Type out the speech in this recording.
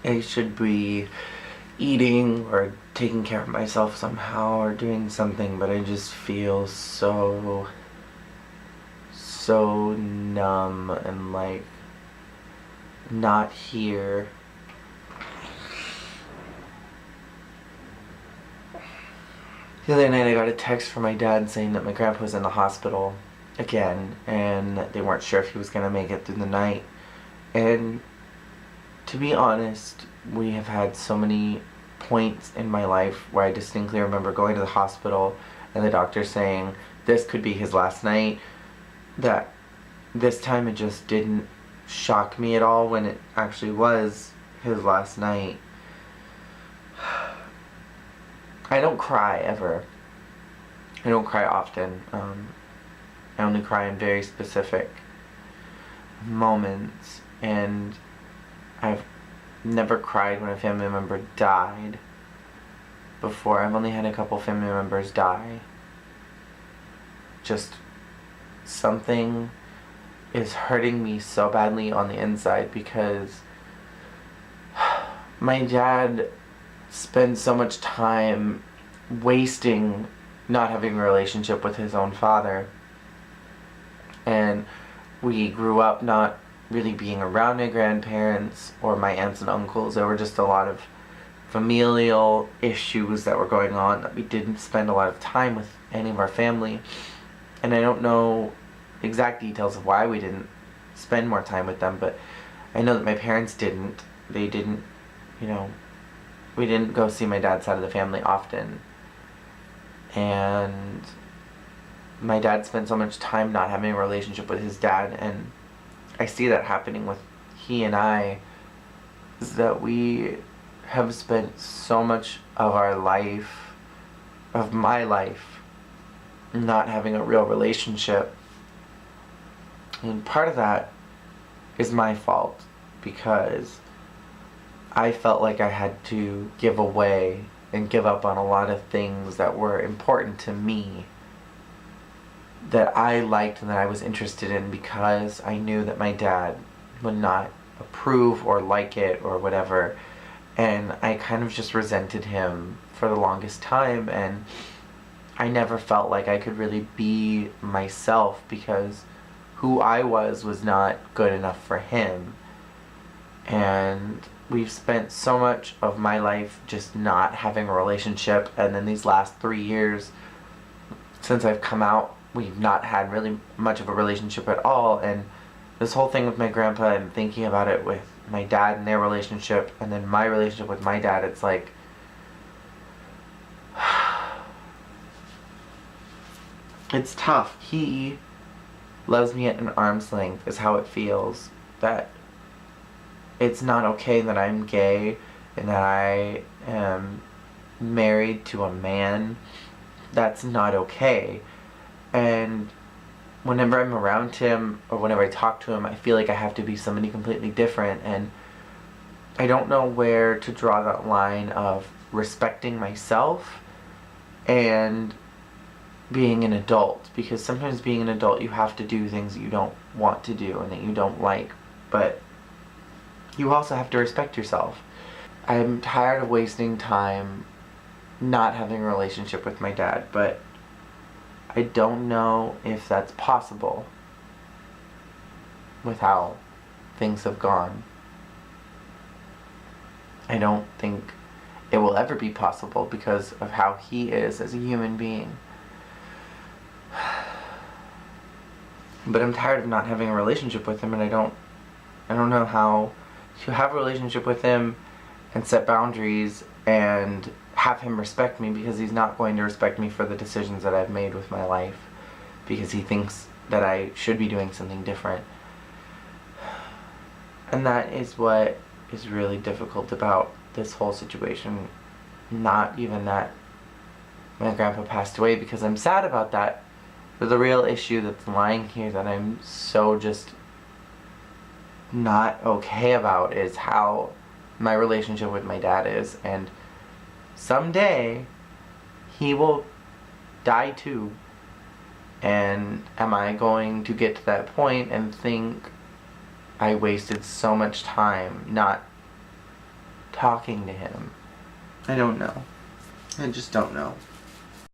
I should be eating or taking care of myself somehow or doing something, but I just feel so numb and like not here. The other night I got a text from my dad saying that my grandpa was in the hospital again and they weren't sure if he was going to make it through the night. And to be honest, we have had so many points in my life where I distinctly remember going to the hospital and the doctor saying this could be his last night, that this time it just didn't shock me at all when it actually was his last night. I don't cry ever. I don't cry often. I only cry in very specific moments, and I've never cried when a family member died before. I've only had a couple family members die. Just something is hurting me so badly on the inside because my dad spends so much time wasting not having a relationship with his own father. And we grew up not really being around my grandparents or my aunts and uncles. There were just a lot of familial issues that were going on that we didn't spend a lot of time with any of our family. And I don't know exact details of why we didn't spend more time with them, but I know that my parents didn't. They didn't, we didn't go see my dad's side of the family often. And my dad spent so much time not having a relationship with his dad, and I see that happening with he and I, is that we have spent so much of our life, of my life, not having a real relationship. And part of that is my fault because I felt like I had to give away and give up on a lot of things that were important to me, that I liked and that I was interested in, because I knew that my dad would not approve or like it or whatever. And I kind of just resented him for the longest time, and I never felt like I could really be myself because who I was not good enough for him. And we've spent so much of my life just not having a relationship, and then these last 3 years since I've come out, we've not had really much of a relationship at all. And this whole thing with my grandpa and thinking about it with my dad and their relationship and then my relationship with my dad, it's like it's tough. He loves me at an arm's length is how it feels. That it's not okay that I'm gay and that I am married to a man. That's not okay. And whenever I'm around him or whenever I talk to him, I feel like I have to be somebody completely different, and I don't know where to draw that line of respecting myself and being an adult, because sometimes being an adult you have to do things that you don't want to do and that you don't like, but you also have to respect yourself. I'm tired of wasting time not having a relationship with my dad, but I don't know if that's possible with how things have gone. I don't think it will ever be possible because of how he is as a human being. But I'm tired of not having a relationship with him, and I don't know how to have a relationship with him and set boundaries and have him respect me, because he's not going to respect me for the decisions that I've made with my life, because he thinks that I should be doing something different. And that is what is really difficult about this whole situation. Not even that my grandpa passed away, because I'm sad about that, but the real issue that's lying here that I'm so just not okay about is how my relationship with my dad is. And someday he will die too, and am I going to get to that point and think I wasted so much time not talking to him. I don't know. I just don't know.